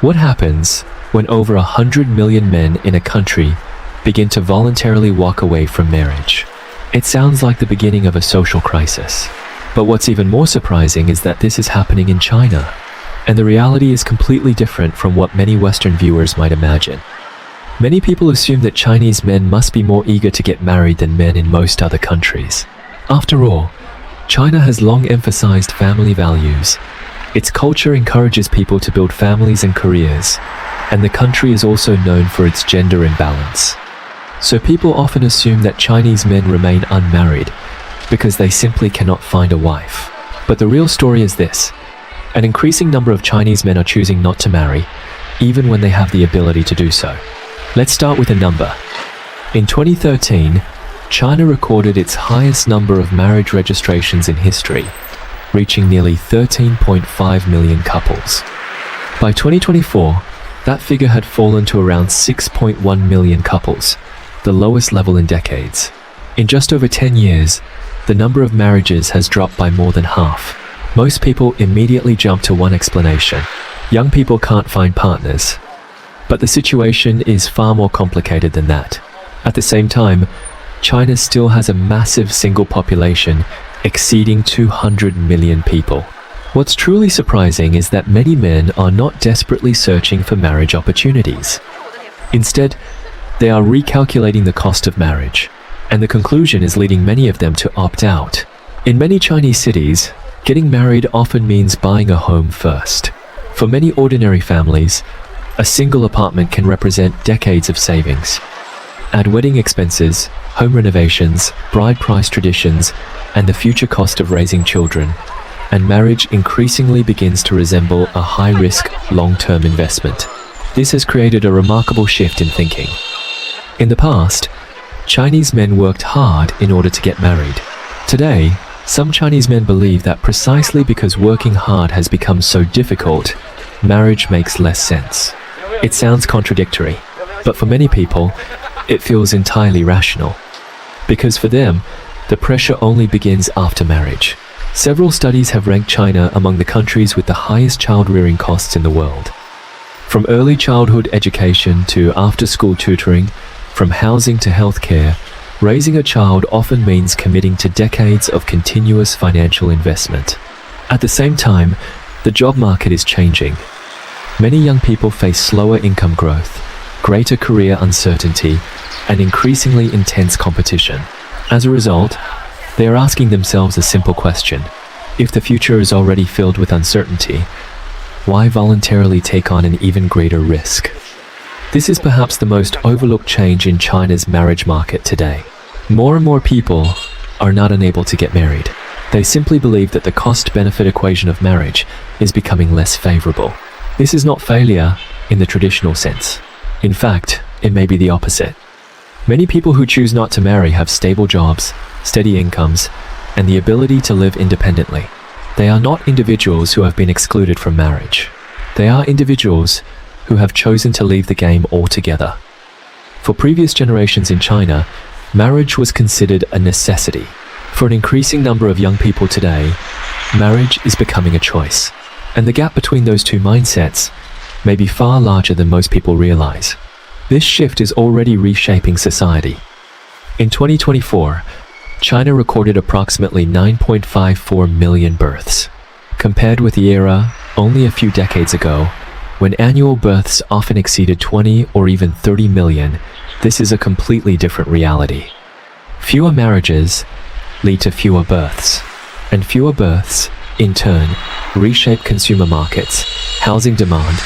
What happens when over 100 million men in a country begin to voluntarily walk away from marriage? It sounds like the beginning of a social crisis. But what's even more surprising is that this is happening in China, and the reality is completely different from what many Western viewers might imagine. Many people assume that Chinese men must be more eager to get married than men in most other countries. After all, China has long emphasized family values. Its culture encourages people to build families and careers, and the country is also known for its gender imbalance. So people often assume that Chinese men remain unmarried because they simply cannot find a wife. But the real story is this: an increasing number of Chinese men are choosing not to marry, even when they have the ability to do so. Let's start with a number. In 2013, China recorded its highest number of marriage registrations in history, reaching nearly 13.5 million couples. By 2024, that figure had fallen to around 6.1 million couples, the lowest level in decades. In just over 10 years, the number of marriages has dropped by more than half. Most people immediately jump to one explanation: young people can't find partners. But the situation is far more complicated than that. At the same time, China still has a massive single population exceeding 200 million people. What's truly surprising is that many men are not desperately searching for marriage opportunities. Instead, they are recalculating the cost of marriage, and the conclusion is leading many of them to opt out. In many Chinese cities, getting married often means buying a home first. For many ordinary families, a single apartment can represent decades of savings. Add wedding expenses, home renovations, bride price traditions, and the future cost of raising children, and marriage increasingly begins to resemble a high-risk, long-term investment. This has created a remarkable shift in thinking. In the past, Chinese men worked hard in order to get married. Today, some Chinese men believe that precisely because working hard has become so difficult, marriage makes less sense. It sounds contradictory, but for many people, it feels entirely rational. Because for them, the pressure only begins after marriage. Several studies have ranked China among the countries with the highest child-rearing costs in the world. From early childhood education to after-school tutoring, from housing to healthcare, raising a child often means committing to decades of continuous financial investment. At the same time, the job market is changing. Many young people face slower income growth, greater career uncertainty, and increasingly intense competition. As a result, they are asking themselves a simple question: if the future is already filled with uncertainty, why voluntarily take on an even greater risk? This is perhaps the most overlooked change in China's marriage market today. More and more people are not unable to get married. They simply believe that the cost-benefit equation of marriage is becoming less favorable. This is not failure in the traditional sense. In fact, it may be the opposite. Many people who choose not to marry have stable jobs, steady incomes, and the ability to live independently. They are not individuals who have been excluded from marriage. They are individuals who have chosen to leave the game altogether. For previous generations in China, marriage was considered a necessity. For an increasing number of young people today, marriage is becoming a choice. And the gap between those two mindsets may be far larger than most people realize. This shift is already reshaping society. In 2024, China recorded approximately 9.54 million births. Compared with the era only a few decades ago, when annual births often exceeded 20 or even 30 million, this is a completely different reality. Fewer marriages lead to fewer births, and fewer births, in turn, reshape consumer markets, housing demand,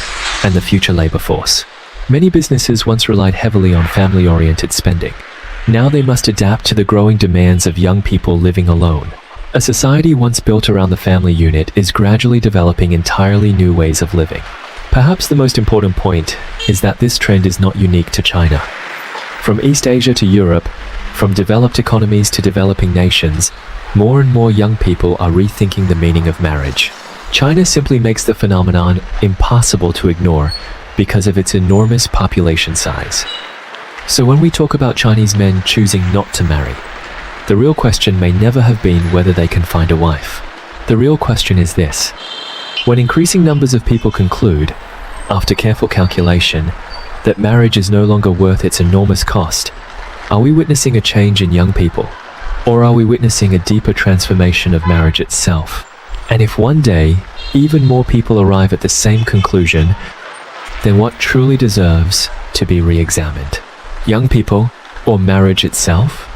and the future labor force. Many businesses once relied heavily on family-oriented spending. Now they must adapt to the growing demands of young people living alone. A society once built around the family unit is gradually developing entirely new ways of living. Perhaps the most important point is that this trend is not unique to China. From East Asia to Europe, from developed economies to developing nations, more and more young people are rethinking the meaning of marriage. China simply makes the phenomenon impossible to ignore because of its enormous population size. So when we talk about Chinese men choosing not to marry, the real question may never have been whether they can find a wife. The real question is this: when increasing numbers of people conclude, after careful calculation, that marriage is no longer worth its enormous cost, are we witnessing a change in young people? Or are we witnessing a deeper transformation of marriage itself? And if one day, even more people arrive at the same conclusion, then what truly deserves to be re-examined? Young people or marriage itself?